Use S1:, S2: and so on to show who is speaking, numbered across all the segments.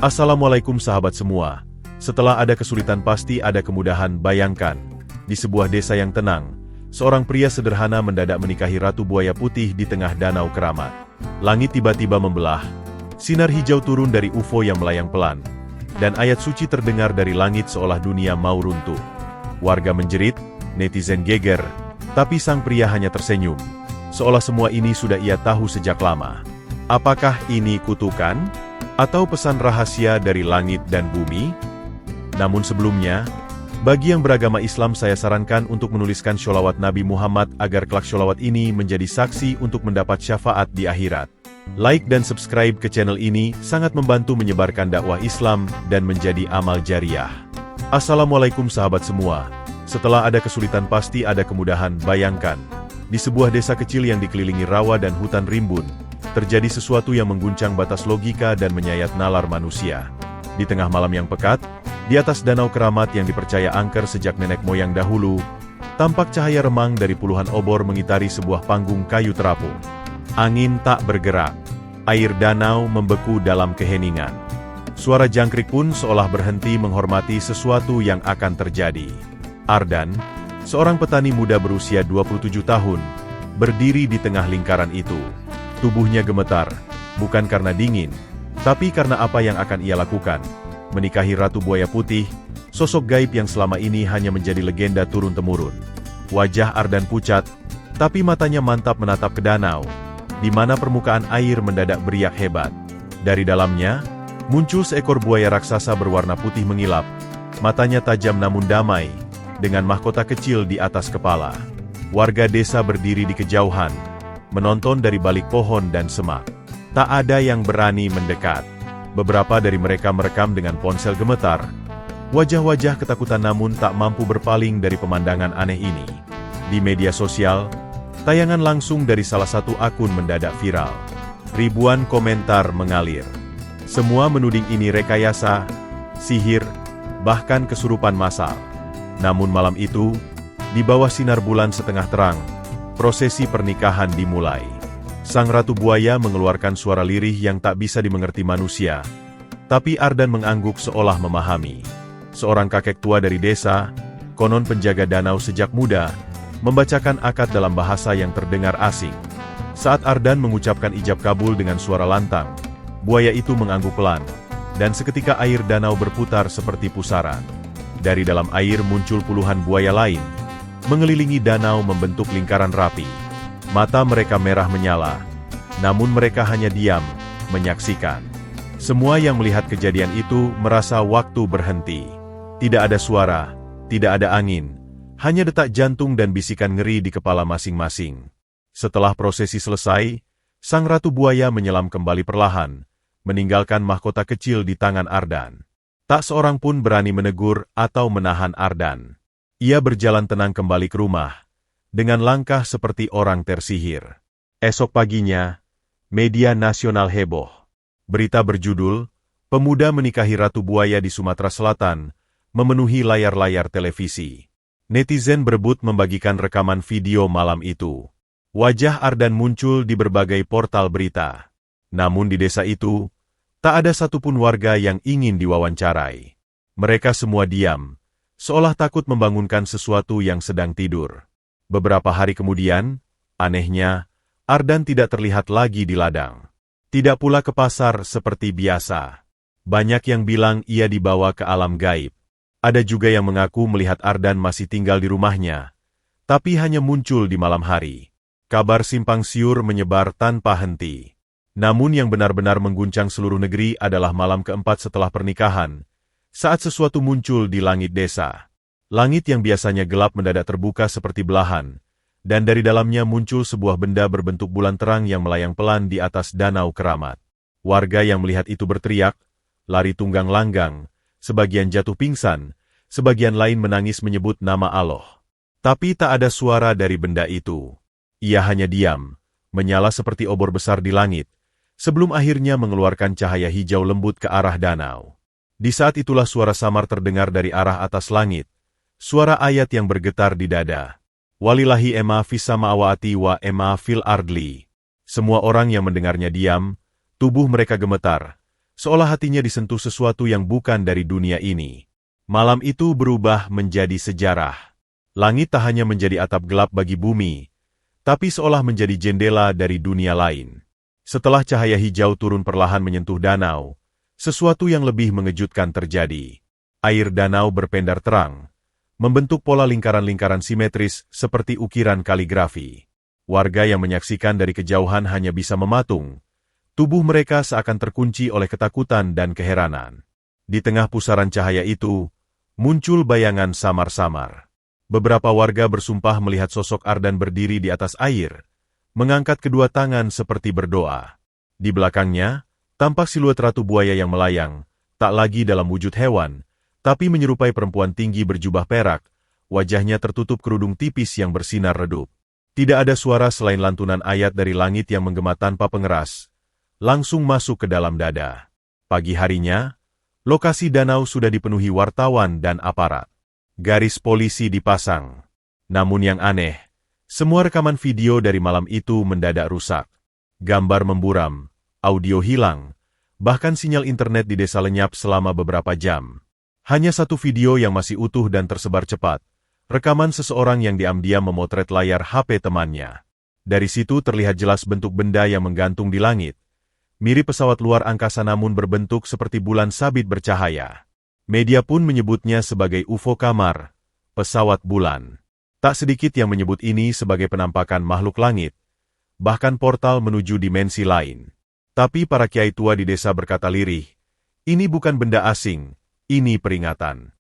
S1: Assalamualaikum sahabat semua. Setelah ada kesulitan pasti ada kemudahan. Bayangkan, di sebuah desa yang tenang, seorang pria sederhana mendadak menikahi Ratu Buaya Putih di tengah Danau Keramat. Langit tiba-tiba membelah, sinar hijau turun dari UFO yang melayang pelan, dan ayat suci terdengar dari langit seolah dunia mau runtuh. Warga menjerit, netizen geger, tapi sang pria hanya tersenyum, seolah semua ini sudah ia tahu sejak lama. Apakah ini kutukan? Atau pesan rahasia dari langit dan bumi? Namun sebelumnya, bagi yang beragama Islam saya sarankan untuk menuliskan sholawat Nabi Muhammad agar kelak sholawat ini menjadi saksi untuk mendapat syafaat di akhirat. Like dan subscribe ke channel ini sangat membantu menyebarkan dakwah Islam dan menjadi amal jariah. Assalamualaikum sahabat semua. Setelah ada kesulitan pasti ada kemudahan. Bayangkan, di sebuah desa kecil yang dikelilingi rawa dan hutan rimbun, terjadi sesuatu yang mengguncang batas logika dan menyayat nalar manusia. Di tengah malam yang pekat, di atas Danau Keramat yang dipercaya angker sejak nenek moyang dahulu, tampak cahaya remang dari puluhan obor mengitari sebuah panggung kayu terapung. Angin tak bergerak, air danau membeku dalam keheningan. Suara jangkrik pun seolah berhenti menghormati sesuatu yang akan terjadi. Ardan, seorang petani muda berusia 27 tahun, berdiri di tengah lingkaran itu. Tubuhnya gemetar, bukan karena dingin, tapi karena apa yang akan ia lakukan. Menikahi Ratu Buaya Putih, sosok gaib yang selama ini hanya menjadi legenda turun-temurun. Wajah Ardan pucat, tapi matanya mantap menatap ke danau, di mana permukaan air mendadak beriak hebat. Dari dalamnya, muncul seekor buaya raksasa berwarna putih mengilap, matanya tajam namun damai, dengan mahkota kecil di atas kepala. Warga desa berdiri di kejauhan, menonton dari balik pohon dan semak. Tak ada yang berani mendekat. Beberapa dari mereka merekam dengan ponsel gemetar. Wajah-wajah ketakutan namun tak mampu berpaling dari pemandangan aneh ini. Di media sosial, tayangan langsung dari salah satu akun mendadak viral. Ribuan komentar mengalir. Semua menuding ini rekayasa, sihir, bahkan kesurupan massal. Namun malam itu, di bawah sinar bulan setengah terang, prosesi pernikahan dimulai. Sang Ratu Buaya mengeluarkan suara lirih yang tak bisa dimengerti manusia. Tapi Ardan mengangguk seolah memahami. Seorang kakek tua dari desa, konon penjaga danau sejak muda, membacakan akad dalam bahasa yang terdengar asing. Saat Ardan mengucapkan ijab kabul dengan suara lantang, buaya itu mengangguk pelan, dan seketika air danau berputar seperti pusaran. Dari dalam air muncul puluhan buaya lain, mengelilingi danau membentuk lingkaran rapi. Mata mereka merah menyala, namun mereka hanya diam, menyaksikan. Semua yang melihat kejadian itu merasa waktu berhenti. Tidak ada suara, tidak ada angin, hanya detak jantung dan bisikan ngeri di kepala masing-masing. Setelah prosesi selesai, sang Ratu Buaya menyelam kembali perlahan, meninggalkan mahkota kecil di tangan Ardan. Tak seorang pun berani menegur atau menahan Ardan. Ia berjalan tenang kembali ke rumah, dengan langkah seperti orang tersihir. Esok paginya, media nasional heboh. Berita berjudul, "Pemuda menikahi Ratu Buaya di Sumatera Selatan," memenuhi layar-layar televisi. Netizen berebut membagikan rekaman video malam itu. Wajah Ardan muncul di berbagai portal berita. Namun di desa itu, tak ada satupun warga yang ingin diwawancarai. Mereka semua diam, seolah takut membangunkan sesuatu yang sedang tidur. Beberapa hari kemudian, anehnya, Ardan tidak terlihat lagi di ladang. Tidak pula ke pasar seperti biasa. Banyak yang bilang ia dibawa ke alam gaib. Ada juga yang mengaku melihat Ardan masih tinggal di rumahnya, tapi hanya muncul di malam hari. Kabar simpang siur menyebar tanpa henti. Namun yang benar-benar mengguncang seluruh negeri adalah malam keempat setelah pernikahan, saat sesuatu muncul di langit desa. Langit yang biasanya gelap mendadak terbuka seperti belahan, dan dari dalamnya muncul sebuah benda berbentuk bulan terang yang melayang pelan di atas Danau Keramat. Warga yang melihat itu berteriak, lari tunggang langgang, sebagian jatuh pingsan, sebagian lain menangis menyebut nama Allah. Tapi tak ada suara dari benda itu. Ia hanya diam, menyala seperti obor besar di langit, sebelum akhirnya mengeluarkan cahaya hijau lembut ke arah danau. Di saat itulah suara samar terdengar dari arah atas langit. Suara ayat yang bergetar di dada. Walillahi ema fis samawati wa ema fil ardli. Semua orang yang mendengarnya diam, tubuh mereka gemetar, seolah hatinya disentuh sesuatu yang bukan dari dunia ini. Malam itu berubah menjadi sejarah. Langit tak hanya menjadi atap gelap bagi bumi, tapi seolah menjadi jendela dari dunia lain. Setelah cahaya hijau turun perlahan menyentuh danau, sesuatu yang lebih mengejutkan terjadi. Air danau berpendar terang, membentuk pola lingkaran-lingkaran simetris seperti ukiran kaligrafi. Warga yang menyaksikan dari kejauhan hanya bisa mematung. Tubuh mereka seakan terkunci oleh ketakutan dan keheranan. Di tengah pusaran cahaya itu, muncul bayangan samar-samar. Beberapa warga bersumpah melihat sosok Ardan berdiri di atas air, mengangkat kedua tangan seperti berdoa. Di belakangnya, tampak siluet ratu buaya yang melayang, tak lagi dalam wujud hewan, tapi menyerupai perempuan tinggi berjubah perak, wajahnya tertutup kerudung tipis yang bersinar redup. Tidak ada suara selain lantunan ayat dari langit yang menggema tanpa pengeras, langsung masuk ke dalam dada. Pagi harinya, lokasi danau sudah dipenuhi wartawan dan aparat. Garis polisi dipasang. Namun yang aneh, semua rekaman video dari malam itu mendadak rusak. Gambar memburam, audio hilang, bahkan sinyal internet di desa lenyap selama beberapa jam. Hanya satu video yang masih utuh dan tersebar cepat, rekaman seseorang yang diam-diam memotret layar HP temannya. Dari situ terlihat jelas bentuk benda yang menggantung di langit, mirip pesawat luar angkasa namun berbentuk seperti bulan sabit bercahaya. Media pun menyebutnya sebagai UFO kamar, pesawat bulan. Tak sedikit yang menyebut ini sebagai penampakan makhluk langit, bahkan portal menuju dimensi lain. Tapi para kiai tua di desa berkata lirih, ini bukan benda asing, ini peringatan.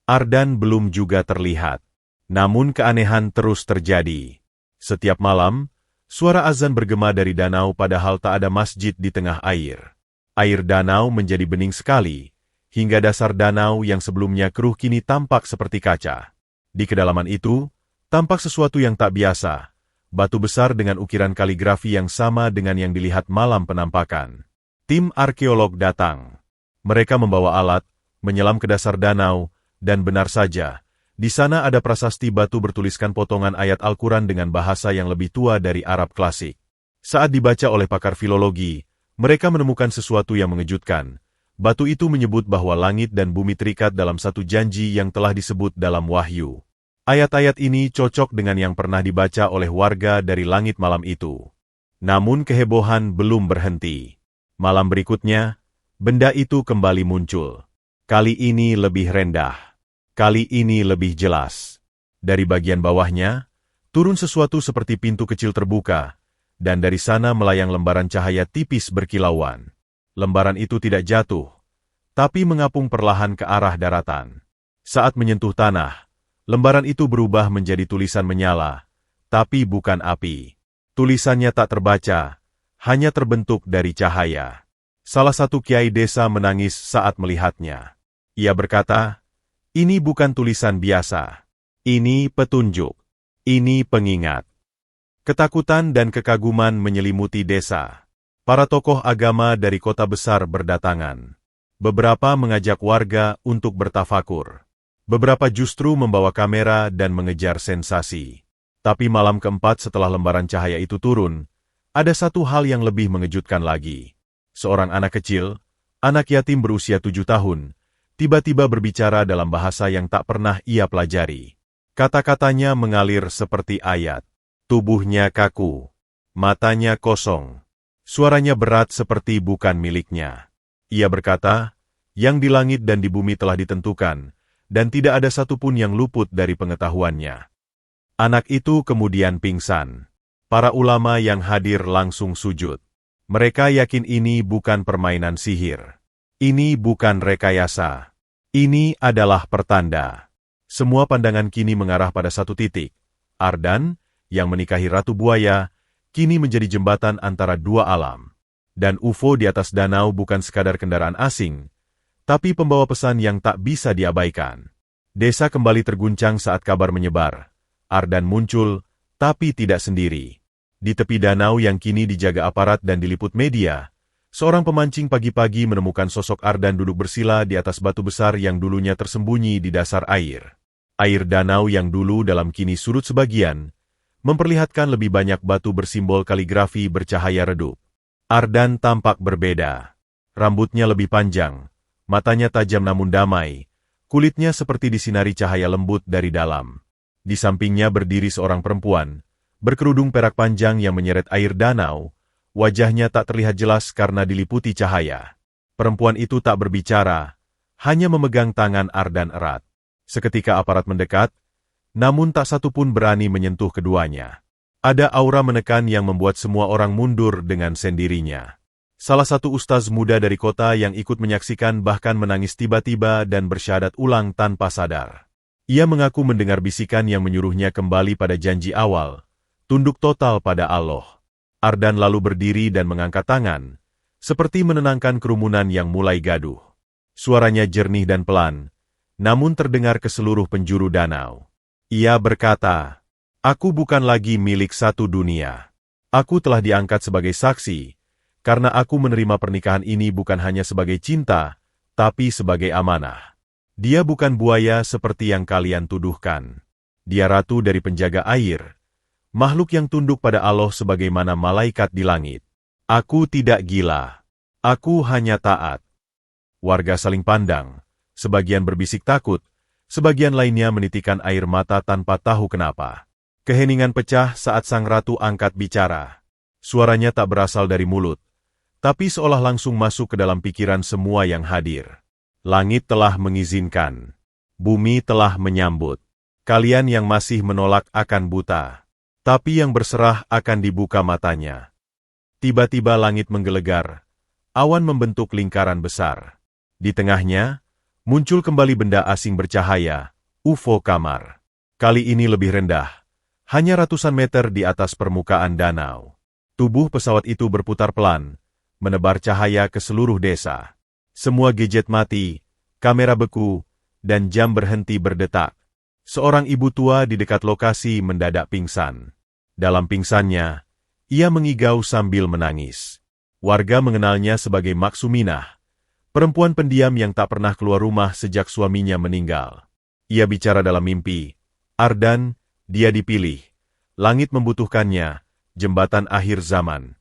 S1: Ardan belum juga terlihat. Namun keanehan terus terjadi. Setiap malam, suara azan bergema dari danau padahal tak ada masjid di tengah air. Air danau menjadi bening sekali, hingga dasar danau yang sebelumnya keruh kini tampak seperti kaca. Di kedalaman itu, tampak sesuatu yang tak biasa, batu besar dengan ukiran kaligrafi yang sama dengan yang dilihat malam penampakan. Tim arkeolog datang. Mereka membawa alat, menyelam ke dasar danau, dan benar saja, di sana ada prasasti batu bertuliskan potongan ayat Al-Quran dengan bahasa yang lebih tua dari Arab klasik. Saat dibaca oleh pakar filologi, mereka menemukan sesuatu yang mengejutkan. Batu itu menyebut bahwa langit dan bumi terikat dalam satu janji yang telah disebut dalam Wahyu. Ayat-ayat ini cocok dengan yang pernah dibaca oleh warga dari langit malam itu. Namun kehebohan belum berhenti. Malam berikutnya, benda itu kembali muncul. Kali ini lebih rendah. Kali ini lebih jelas. Dari bagian bawahnya, turun sesuatu seperti pintu kecil terbuka, dan dari sana melayang lembaran cahaya tipis berkilauan. Lembaran itu tidak jatuh, tapi mengapung perlahan ke arah daratan. Saat menyentuh tanah, lembaran itu berubah menjadi tulisan menyala, tapi bukan api. Tulisannya tak terbaca, hanya terbentuk dari cahaya. Salah satu kiai desa menangis saat melihatnya. Ia berkata, ini bukan tulisan biasa. Ini petunjuk. Ini pengingat. Ketakutan dan kekaguman menyelimuti desa. Para tokoh agama dari kota besar berdatangan. Beberapa mengajak warga untuk bertafakur. Beberapa justru membawa kamera dan mengejar sensasi. Tapi malam keempat setelah lembaran cahaya itu turun, ada satu hal yang lebih mengejutkan lagi. Seorang anak kecil, anak yatim berusia 7 tahun, tiba-tiba berbicara dalam bahasa yang tak pernah ia pelajari. Kata-katanya mengalir seperti ayat. Tubuhnya kaku. Matanya kosong. Suaranya berat seperti bukan miliknya. Ia berkata, yang di langit dan di bumi telah ditentukan, dan tidak ada satupun yang luput dari pengetahuannya. Anak itu kemudian pingsan. Para ulama yang hadir langsung sujud. Mereka yakin ini bukan permainan sihir. Ini bukan rekayasa. Ini adalah pertanda. Semua pandangan kini mengarah pada satu titik. Ardan, yang menikahi Ratu Buaya, kini menjadi jembatan antara dua alam. Dan UFO di atas danau bukan sekadar kendaraan asing, tapi pembawa pesan yang tak bisa diabaikan. Desa kembali terguncang saat kabar menyebar. Ardan muncul, tapi tidak sendiri. Di tepi danau yang kini dijaga aparat dan diliput media, seorang pemancing pagi-pagi menemukan sosok Ardan duduk bersila di atas batu besar yang dulunya tersembunyi di dasar air. Air danau yang dulu dalam kini surut sebagian, memperlihatkan lebih banyak batu bersimbol kaligrafi bercahaya redup. Ardan tampak berbeda. Rambutnya lebih panjang, matanya tajam namun damai, kulitnya seperti disinari cahaya lembut dari dalam. Di sampingnya berdiri seorang perempuan, berkerudung perak panjang yang menyeret air danau, wajahnya tak terlihat jelas karena diliputi cahaya. Perempuan itu tak berbicara, hanya memegang tangan Ardan erat. Seketika aparat mendekat, namun tak satu pun berani menyentuh keduanya. Ada aura menekan yang membuat semua orang mundur dengan sendirinya. Salah satu ustaz muda dari kota yang ikut menyaksikan bahkan menangis tiba-tiba dan bersyahadat ulang tanpa sadar. Ia mengaku mendengar bisikan yang menyuruhnya kembali pada janji awal, tunduk total pada Allah. Ardan lalu berdiri dan mengangkat tangan, seperti menenangkan kerumunan yang mulai gaduh. Suaranya jernih dan pelan, namun terdengar ke seluruh penjuru danau. Ia berkata, "Aku bukan lagi milik satu dunia. Aku telah diangkat sebagai saksi, karena aku menerima pernikahan ini bukan hanya sebagai cinta, tapi sebagai amanah. Dia bukan buaya seperti yang kalian tuduhkan. Dia ratu dari penjaga air, makhluk yang tunduk pada Allah sebagaimana malaikat di langit. Aku tidak gila. Aku hanya taat." Warga saling pandang, sebagian berbisik takut, sebagian lainnya menitikan air mata tanpa tahu kenapa. Keheningan pecah saat sang ratu angkat bicara. Suaranya tak berasal dari mulut, tapi seolah langsung masuk ke dalam pikiran semua yang hadir. Langit telah mengizinkan. Bumi telah menyambut. Kalian yang masih menolak akan buta. Tapi yang berserah akan dibuka matanya. Tiba-tiba langit menggelegar. Awan membentuk lingkaran besar. Di tengahnya, muncul kembali benda asing bercahaya, UFO kamar. Kali ini lebih rendah. Hanya ratusan meter di atas permukaan danau. Tubuh pesawat itu berputar pelan, menebar cahaya ke seluruh desa. Semua gadget mati, kamera beku, dan jam berhenti berdetak. Seorang ibu tua di dekat lokasi mendadak pingsan. Dalam pingsannya, ia mengigau sambil menangis. Warga mengenalnya sebagai Maksuminah, perempuan pendiam yang tak pernah keluar rumah sejak suaminya meninggal. Ia bicara dalam mimpi, "Ardan, dia dipilih. Langit membutuhkannya, jembatan akhir zaman."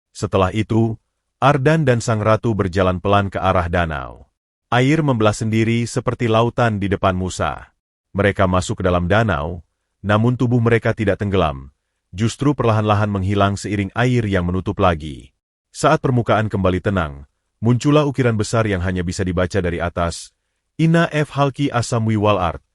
S1: Setelah itu, Ardan dan sang ratu berjalan pelan ke arah danau. Air membelah sendiri seperti lautan di depan Musa. Mereka masuk ke dalam danau, namun tubuh mereka tidak tenggelam, justru perlahan-lahan menghilang seiring air yang menutup lagi. Saat permukaan kembali tenang, muncullah ukiran besar yang hanya bisa dibaca dari atas. Inna F. Halki Asamwi Wal Ard,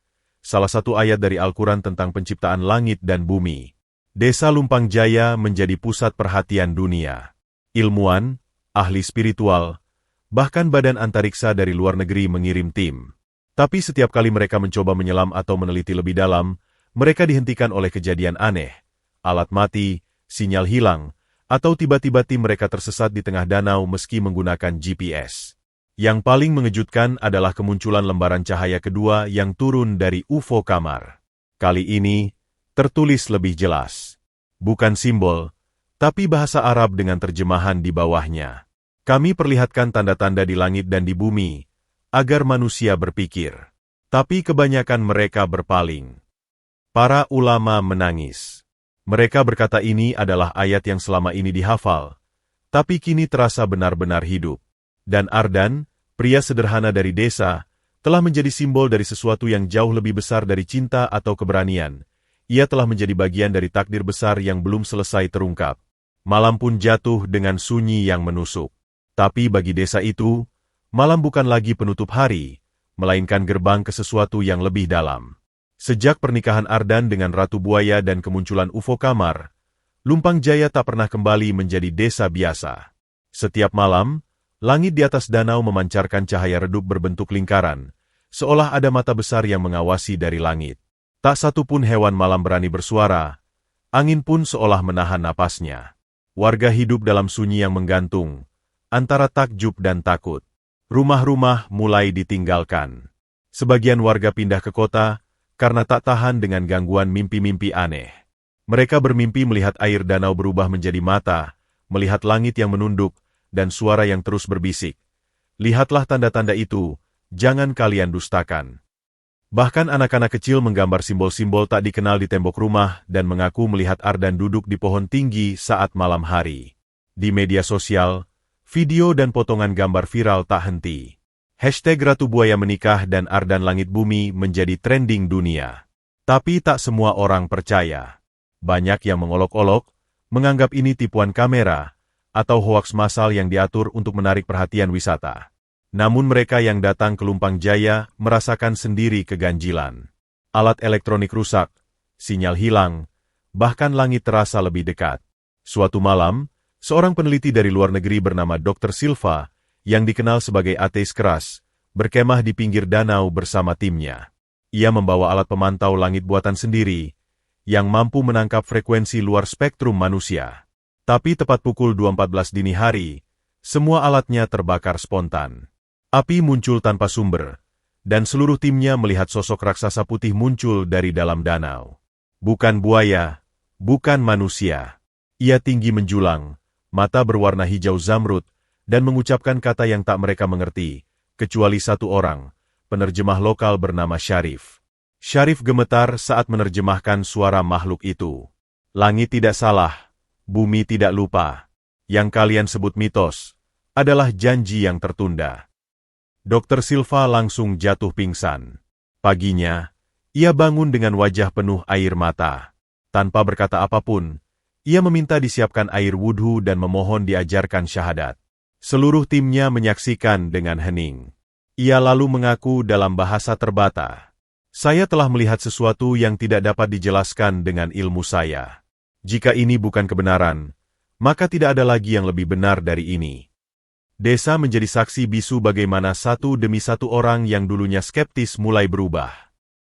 S1: salah satu ayat dari Al-Quran tentang penciptaan langit dan bumi. Desa Lumpang Jaya menjadi pusat perhatian dunia. Ilmuwan, ahli spiritual, bahkan badan antariksa dari luar negeri mengirim tim. Tapi setiap kali mereka mencoba menyelam atau meneliti lebih dalam, mereka dihentikan oleh kejadian aneh. Alat mati, sinyal hilang, atau tiba-tiba tim mereka tersesat di tengah danau meski menggunakan GPS. Yang paling mengejutkan adalah kemunculan lembaran cahaya kedua yang turun dari UFO kamar. Kali ini, tertulis lebih jelas. Bukan simbol, tapi bahasa Arab dengan terjemahan di bawahnya. "Kami perlihatkan tanda-tanda di langit dan di bumi, agar manusia berpikir. Tapi kebanyakan mereka berpaling." Para ulama menangis. Mereka berkata ini adalah ayat yang selama ini dihafal, tapi kini terasa benar-benar hidup. Dan Ardan, pria sederhana dari desa, telah menjadi simbol dari sesuatu yang jauh lebih besar dari cinta atau keberanian. Ia telah menjadi bagian dari takdir besar yang belum selesai terungkap. Malam pun jatuh dengan sunyi yang menusuk. Tapi bagi desa itu, malam bukan lagi penutup hari, melainkan gerbang ke sesuatu yang lebih dalam. Sejak pernikahan Ardan dengan Ratu Buaya dan kemunculan UFO kamar, Lumpang Jaya tak pernah kembali menjadi desa biasa. Setiap malam, langit di atas danau memancarkan cahaya redup berbentuk lingkaran, seolah ada mata besar yang mengawasi dari langit. Tak satu pun hewan malam berani bersuara, angin pun seolah menahan napasnya. Warga hidup dalam sunyi yang menggantung, antara takjub dan takut. Rumah-rumah mulai ditinggalkan. Sebagian warga pindah ke kota karena tak tahan dengan gangguan mimpi-mimpi aneh. Mereka bermimpi melihat air danau berubah menjadi mata, melihat langit yang menunduk, dan suara yang terus berbisik. "Lihatlah tanda-tanda itu, jangan kalian dustakan." Bahkan anak-anak kecil menggambar simbol-simbol tak dikenal di tembok rumah dan mengaku melihat Ardan duduk di pohon tinggi saat malam hari. Di media sosial, Video dan potongan gambar viral tak henti. Hashtag Ratu Buaya menikah dan Ardan Langit Bumi menjadi trending dunia. Tapi tak semua orang percaya. Banyak yang mengolok-olok, menganggap ini tipuan kamera, atau hoaks massal yang diatur untuk menarik perhatian wisata. Namun mereka yang datang ke Lumpang Jaya merasakan sendiri keganjilan. Alat elektronik rusak, sinyal hilang, bahkan langit terasa lebih dekat. Suatu malam, seorang peneliti dari luar negeri bernama Dr. Silva, yang dikenal sebagai ateis keras, berkemah di pinggir danau bersama timnya. Ia membawa alat pemantau langit buatan sendiri, yang mampu menangkap frekuensi luar spektrum manusia. Tapi tepat pukul 2.14 dini hari, semua alatnya terbakar spontan. Api muncul tanpa sumber, dan seluruh timnya melihat sosok raksasa putih muncul dari dalam danau. Bukan buaya, bukan manusia. Ia tinggi menjulang, mata berwarna hijau zamrud, dan mengucapkan kata yang tak mereka mengerti, kecuali satu orang, penerjemah lokal bernama Syarif. Syarif gemetar saat menerjemahkan suara makhluk itu. Langit tidak salah, bumi tidak lupa. Yang kalian sebut mitos, adalah janji yang tertunda. Dr. Silva langsung jatuh pingsan. Paginya, ia bangun dengan wajah penuh air mata. Tanpa berkata apapun, ia meminta disiapkan air wudhu dan memohon diajarkan syahadat. Seluruh timnya menyaksikan dengan hening. Ia lalu mengaku dalam bahasa terbata, "Saya telah melihat sesuatu yang tidak dapat dijelaskan dengan ilmu saya. Jika ini bukan kebenaran, maka tidak ada lagi yang lebih benar dari ini." Desa menjadi saksi bisu bagaimana satu demi satu orang yang dulunya skeptis mulai berubah.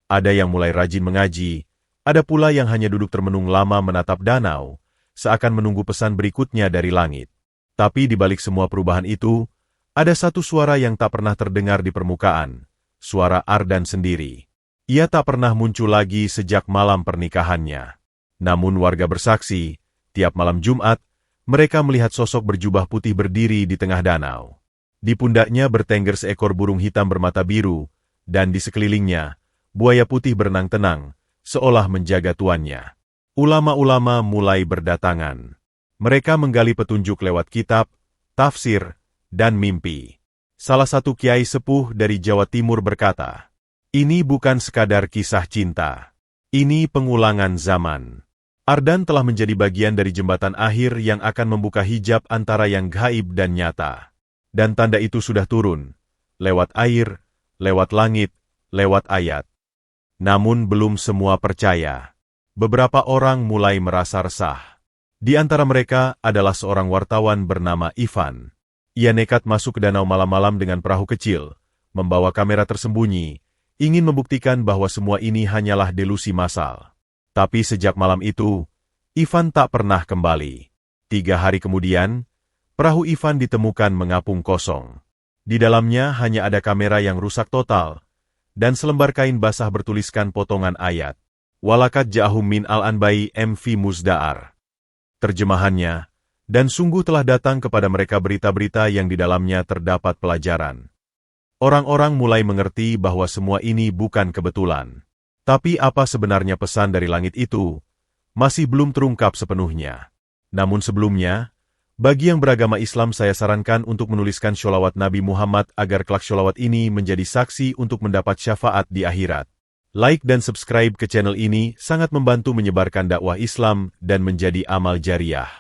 S1: Ada yang mulai rajin mengaji, ada pula yang hanya duduk termenung lama menatap danau, seakan menunggu pesan berikutnya dari langit. Tapi di balik semua perubahan itu, ada satu suara yang tak pernah terdengar di permukaan, suara Ardan sendiri. Ia tak pernah muncul lagi sejak malam pernikahannya. Namun warga bersaksi, tiap malam Jumat, mereka melihat sosok berjubah putih berdiri di tengah danau. Di pundaknya bertengger seekor burung hitam bermata biru, dan di sekelilingnya, buaya putih berenang tenang, seolah menjaga tuannya. Ulama-ulama mulai berdatangan. Mereka menggali petunjuk lewat kitab, tafsir, dan mimpi. Salah satu kiai sepuh dari Jawa Timur berkata, "Ini bukan sekadar kisah cinta. Ini pengulangan zaman." Ardan telah menjadi bagian dari jembatan akhir yang akan membuka hijab antara yang gaib dan nyata. Dan tanda itu sudah turun, lewat air, lewat langit, lewat ayat. Namun belum semua percaya. Beberapa orang mulai merasa resah. Di antara mereka adalah seorang wartawan bernama Ivan. Ia nekat masuk ke danau malam-malam dengan perahu kecil, membawa kamera tersembunyi, ingin membuktikan bahwa semua ini hanyalah delusi massal. Tapi sejak malam itu, Ivan tak pernah kembali. 3 hari kemudian, perahu Ivan ditemukan mengapung kosong. Di dalamnya hanya ada kamera yang rusak total, dan selembar kain basah bertuliskan potongan ayat. Walakat ja'ahum min al-anbai MV Muzda'ar. Terjemahannya, dan sungguh telah datang kepada mereka berita-berita yang di dalamnya terdapat pelajaran. Orang-orang mulai mengerti bahwa semua ini bukan kebetulan. Tapi apa sebenarnya pesan dari langit itu, masih belum terungkap sepenuhnya. Namun sebelumnya, bagi yang beragama Islam saya sarankan untuk menuliskan sholawat Nabi Muhammad agar kelak sholawat ini menjadi saksi untuk mendapat syafaat di akhirat. Like dan subscribe ke channel ini sangat membantu menyebarkan dakwah Islam dan menjadi amal jariah.